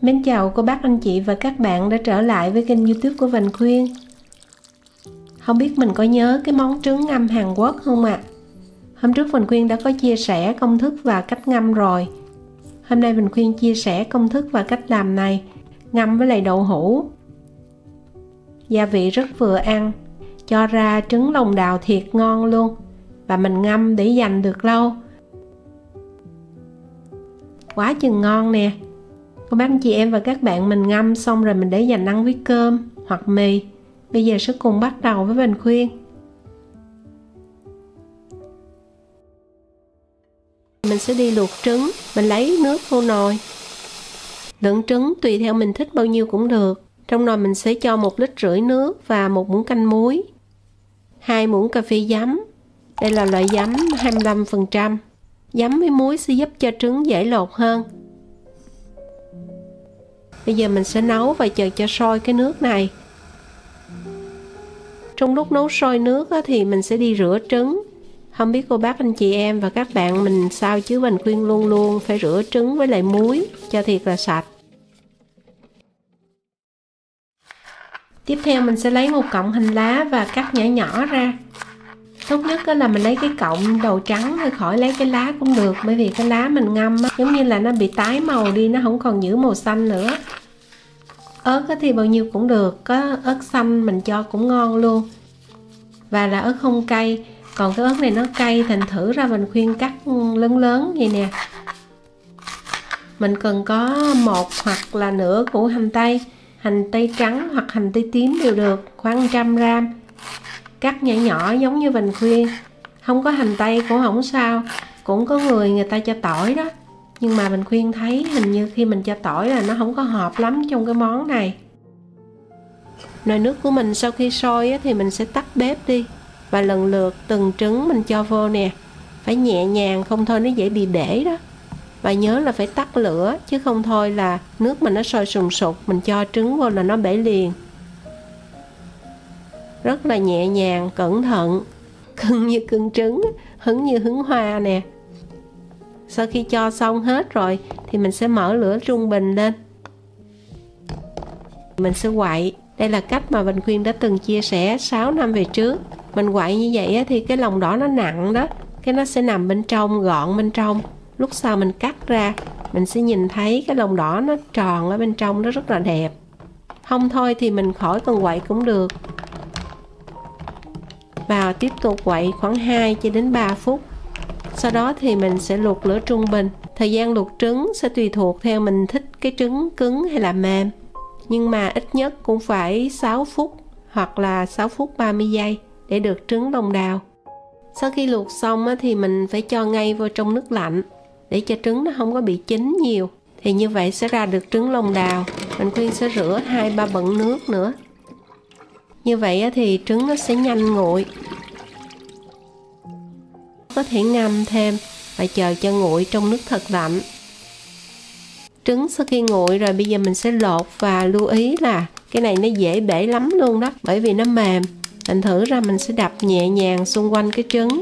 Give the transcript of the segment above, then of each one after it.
Mến chào cô bác anh chị và các bạn đã trở lại với kênh YouTube của Vành Khuyên. Không biết mình có nhớ cái món trứng ngâm Hàn Quốc không ạ? Hôm trước Vành Khuyên đã có chia sẻ công thức và cách ngâm rồi. Hôm nay Vành Khuyên chia sẻ công thức và cách làm này, ngâm với lại đậu hũ. Gia vị rất vừa ăn, cho ra trứng lòng đào thiệt ngon luôn. Và mình ngâm để dành được lâu. Quá chừng ngon nè. Cô bác anh chị em và các bạn mình ngâm xong rồi mình để dành ăn với cơm hoặc mì. Bây giờ sẽ cùng bắt đầu với Vành Khuyên. Mình sẽ đi luộc trứng. Mình lấy nước vô nồi. Lượng trứng tùy theo mình thích bao nhiêu cũng được. Trong nồi mình sẽ cho 1,5 lít nước và 1 muỗng canh muối, 2 muỗng cà phê giấm. Đây là loại giấm 25%. Giấm với muối sẽ giúp cho trứng dễ lột hơn. Bây giờ mình sẽ nấu và chờ cho sôi cái nước này. Trong lúc nấu sôi nước thì mình sẽ đi rửa trứng. Không biết cô bác anh chị em và các bạn mình sao chứ Vành Khuyên luôn luôn phải rửa trứng với lại muối cho thiệt là sạch. Tiếp theo mình sẽ lấy một cọng hành lá và cắt nhỏ nhỏ ra. Tốt nhất là mình lấy cái cọng đầu trắng thôi, khỏi lấy cái lá cũng được. Bởi vì cái lá mình ngâm giống như là nó bị tái màu đi, nó không còn giữ màu xanh nữa. Ớt thì bao nhiêu cũng được, có ớt xanh mình cho cũng ngon luôn. Và là ớt không cay. Còn cái ớt này nó cay, thành thử ra mình khuyên cắt lớn lớn vậy nè. Mình cần có 1 hoặc là nửa củ hành tây trắng hoặc hành tây tím đều được, khoảng 100g. Cắt nhỏ nhỏ giống như Vành Khuyên. Không có hành tây cũng không sao. Cũng có người ta cho tỏi đó. Nhưng mà Vành Khuyên thấy hình như khi mình cho tỏi là nó không có hợp lắm trong cái món này. Nồi nước của mình sau khi sôi thì mình sẽ tắt bếp đi. Và lần lượt từng trứng mình cho vô nè. Phải nhẹ nhàng, không thôi nó dễ bị bể đó. Và nhớ là phải tắt lửa, chứ không thôi là nước mà nó sôi sùng sục, mình cho trứng vô là nó bể liền. Rất là nhẹ nhàng, cẩn thận. Cưng như cưng trứng, hứng như hứng hoa nè. Sau khi cho xong hết rồi thì mình sẽ mở lửa trung bình lên. Mình sẽ quậy. Đây là cách mà Vành Khuyên đã từng chia sẻ 6 năm về trước. Mình quậy như vậy thì cái lòng đỏ nó nặng đó, cái nó sẽ nằm bên trong, gọn bên trong. Lúc sau mình cắt ra, mình sẽ nhìn thấy cái lòng đỏ nó tròn ở bên trong, nó rất là đẹp. Không thôi thì mình khỏi cần quậy cũng được. Và tiếp tục quậy khoảng 2 cho đến 3 phút. Sau đó thì mình sẽ luộc lửa trung bình. Thời gian luộc trứng sẽ tùy thuộc theo mình thích cái trứng cứng hay là mềm. Nhưng mà ít nhất cũng phải 6 phút hoặc là 6 phút 30 giây để được trứng lòng đào. Sau khi luộc xong thì mình phải cho ngay vô trong nước lạnh để cho trứng nó không có bị chín nhiều. Thì như vậy sẽ ra được trứng lòng đào. Mình khuyên sẽ rửa 2-3 bận nước nữa. Như vậy thì trứng nó sẽ nhanh nguội. Có thể ngâm thêm và chờ cho nguội trong nước thật lạnh. Trứng sau khi nguội rồi bây giờ mình sẽ lột, và lưu ý là cái này nó dễ bể lắm luôn đó, bởi vì nó mềm. Thành thử ra mình sẽ đập nhẹ nhàng xung quanh cái trứng.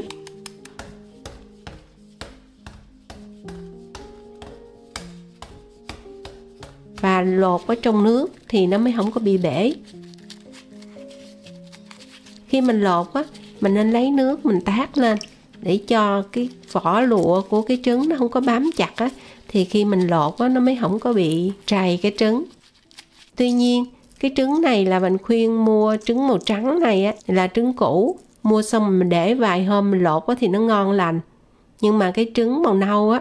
Và lột ở trong nước thì nó mới không có bị bể. Khi mình lột mình nên lấy nước mình tát lên để cho cái vỏ lụa của cái trứng nó không có bám chặt thì khi mình lột nó mới không có bị trầy cái trứng. Tuy nhiên cái trứng này là Vành Khuyên mua trứng màu trắng này là trứng cũ, mua xong mình để vài hôm mình lột thì nó ngon lành. Nhưng mà cái trứng màu nâu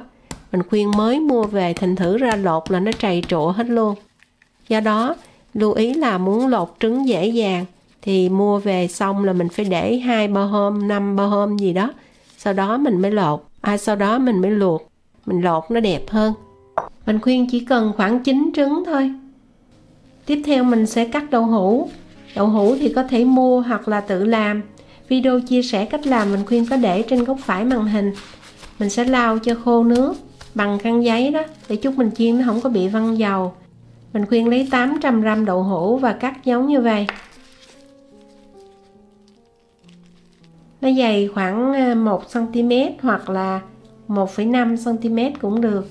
Vành Khuyên mới mua về, thành thử ra lột là nó trầy trụa hết luôn. Do đó lưu ý là muốn lột trứng dễ dàng thì mua về xong là mình phải để 2-3 hôm, 5-3 hôm gì đó. Sau đó mình mới lột, sau đó mình mới luộc. Mình lột nó đẹp hơn. Vành Khuyên chỉ cần khoảng 9 trứng thôi. Tiếp theo mình sẽ cắt đậu hũ. Đậu hũ thì có thể mua hoặc là tự làm. Video chia sẻ cách làm Vành Khuyên có để trên góc phải màn hình. Mình sẽ lau cho khô nước bằng khăn giấy đó, để chút mình chiên nó không có bị văng dầu. Vành Khuyên lấy 800g đậu hũ và cắt giống như vậy. Nó dày khoảng 1cm hoặc là 1,5cm cũng được.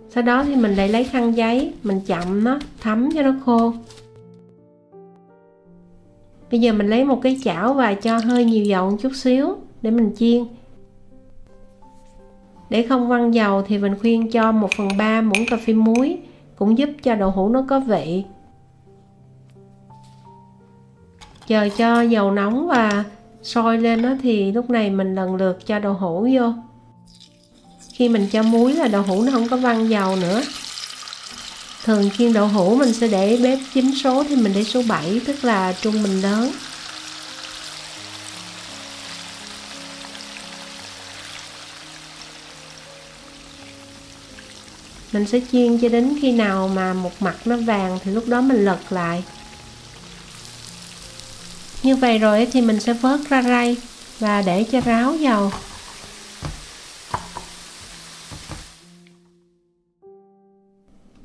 Sau đó thì mình lại lấy khăn giấy, mình chậm nó thấm cho nó khô. Bây giờ mình lấy một cái chảo và cho hơi nhiều dầu một chút xíu để mình chiên. Để không văng dầu thì mình khuyên cho 1/3 muỗng cà phê muối, cũng giúp cho đậu hũ nó có vị. Chờ cho dầu nóng và sôi lên đó thì lúc này mình lần lượt cho đậu hũ vô. Khi mình cho muối là đậu hũ nó không có văng dầu nữa. Thường chiên đậu hũ mình sẽ để bếp 9 số thì mình để số 7, tức là trung bình lớn. Mình sẽ chiên cho đến khi nào mà một mặt nó vàng thì lúc đó mình lật lại. Như vậy rồi thì mình sẽ vớt ra rây và để cho ráo dầu.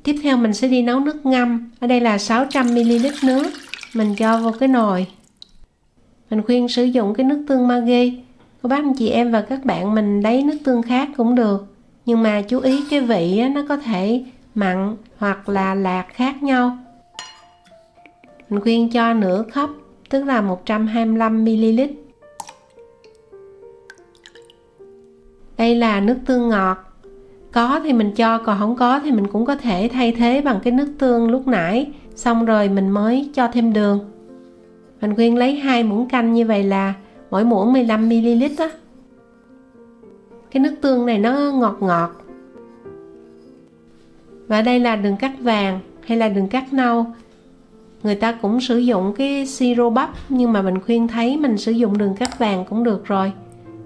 Tiếp theo mình sẽ đi nấu nước ngâm. Ở đây là 600ml nước. Mình cho vô cái nồi. Mình khuyên sử dụng cái nước tương Maggi. Cô bác anh chị em và các bạn mình lấy nước tương khác cũng được. Nhưng mà chú ý cái vị nó có thể mặn hoặc là lạc khác nhau. Mình khuyên cho nửa cốc, tức là 125ml. Đây là nước tương ngọt. Có thì mình cho, còn không có thì mình cũng có thể thay thế bằng cái nước tương lúc nãy, xong rồi mình mới cho thêm đường. Mình khuyên lấy 2 muỗng canh như vậy là mỗi muỗng 15ml á. Cái nước tương này nó ngọt ngọt. Và đây là đường cát vàng hay là đường cát nâu. Người ta cũng sử dụng cái siro bắp, nhưng mà mình khuyên thấy mình sử dụng đường cát vàng cũng được rồi.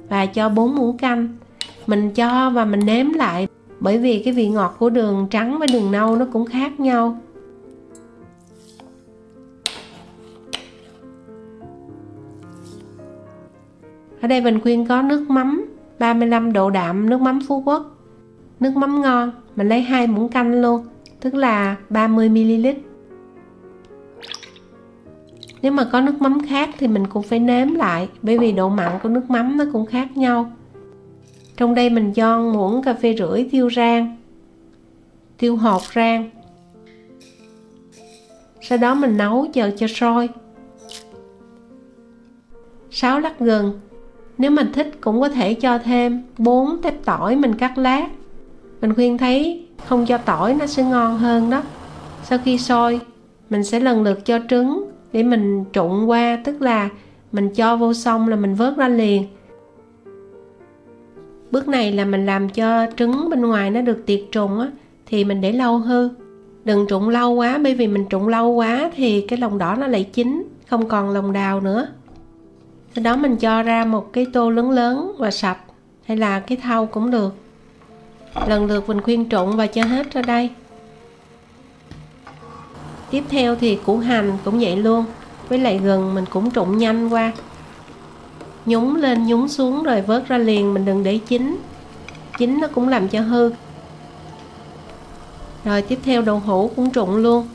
Và cho 4 muỗng canh. Mình cho và mình nếm lại, bởi vì cái vị ngọt của đường trắng với đường nâu nó cũng khác nhau. Ở đây mình khuyên có nước mắm 35 độ đạm, nước mắm Phú Quốc. Nước mắm ngon, mình lấy 2 muỗng canh luôn, tức là 30ml. Nếu mà có nước mắm khác thì mình cũng phải nếm lại, bởi vì độ mặn của nước mắm nó cũng khác nhau. Trong đây mình cho muỗng cà phê rưỡi tiêu rang, tiêu hột rang. Sau đó mình nấu chờ cho sôi. 6 lát gừng. Nếu mình thích cũng có thể cho thêm 4 tép tỏi mình cắt lát. Mình khuyên thấy không cho tỏi nó sẽ ngon hơn đó. Sau khi sôi, mình sẽ lần lượt cho trứng để mình trụng qua, tức là mình cho vô xong là mình vớt ra liền. Bước này là mình làm cho trứng bên ngoài nó được tiệt trùng á, thì mình để lâu hư. Đừng trụng lâu quá, bởi vì mình trụng lâu quá thì cái lòng đỏ nó lại chín, không còn lòng đào nữa. Sau đó mình cho ra một cái tô lớn lớn và sạch, hay là cái thau cũng được. Lần lượt mình khuyên trụng và cho hết ra đây. Tiếp theo thì củ hành cũng vậy luôn, với lại gừng mình cũng trụng nhanh qua. Nhúng lên nhúng xuống rồi vớt ra liền, mình đừng để chín. Chín nó cũng làm cho hư. Rồi tiếp theo đậu hũ cũng trụng luôn.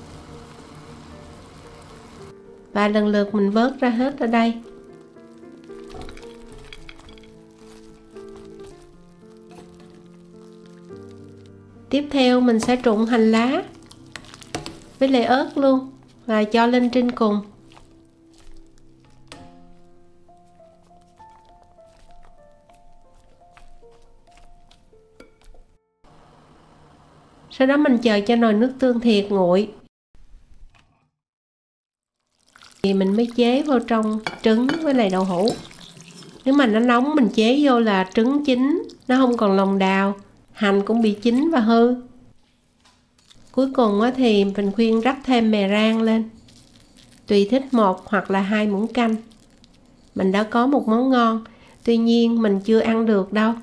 Và lần lượt mình vớt ra hết ở đây. Tiếp theo mình sẽ trụng hành lá với lại ớt luôn và cho lên trên cùng. Sau đó mình chờ cho nồi nước tương thiệt nguội thì mình mới chế vô trong trứng với lại đậu hũ. Nếu mà nó nóng mình chế vô là trứng chín, nó không còn lòng đào, hành cũng bị chín và hư. Cuối cùng thì mình khuyên rắc thêm mè rang lên, tùy thích 1 hoặc là 2 muỗng canh. Mình đã có một món ngon, tuy nhiên mình chưa ăn được đâu.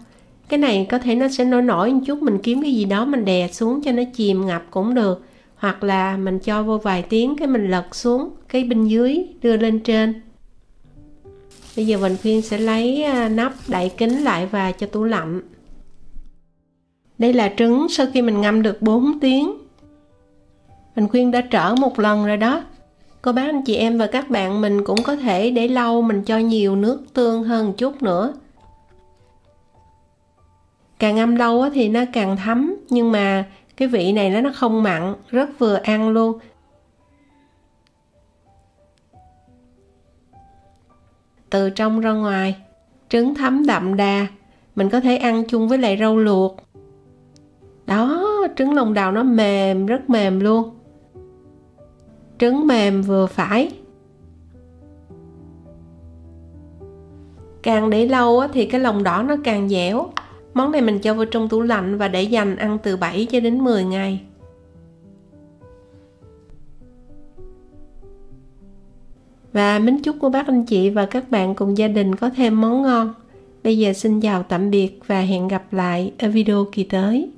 Cái này có thể nó sẽ nổi nổi một chút, mình kiếm cái gì đó mình đè xuống cho nó chìm ngập cũng được. Hoặc là mình cho vô vài tiếng cái mình lật xuống cái bên dưới đưa lên trên. Bây giờ mình khuyên sẽ lấy nắp đậy kín lại và cho tủ lạnh. Đây là trứng sau khi mình ngâm được 4 tiếng. Mình khuyên đã trở một lần rồi đó. Cô bác anh chị em và các bạn mình cũng có thể để lâu, mình cho nhiều nước tương hơn một chút nữa. Càng ngâm lâu thì nó càng thấm, nhưng mà Cái vị này nó không mặn, rất vừa ăn luôn. Từ trong ra ngoài, trứng thấm đậm đà, mình có thể ăn chung với lại rau luộc. Đó, trứng lòng đào nó mềm, rất mềm luôn. Trứng mềm vừa phải. Càng để lâu thì cái lòng đỏ nó càng dẻo. Món này mình cho vào trong tủ lạnh và để dành ăn từ 7 cho đến 10 ngày. Và mến chúc cô bác anh chị và các bạn cùng gia đình có thêm món ngon. Bây giờ xin chào tạm biệt và hẹn gặp lại ở video kỳ tới.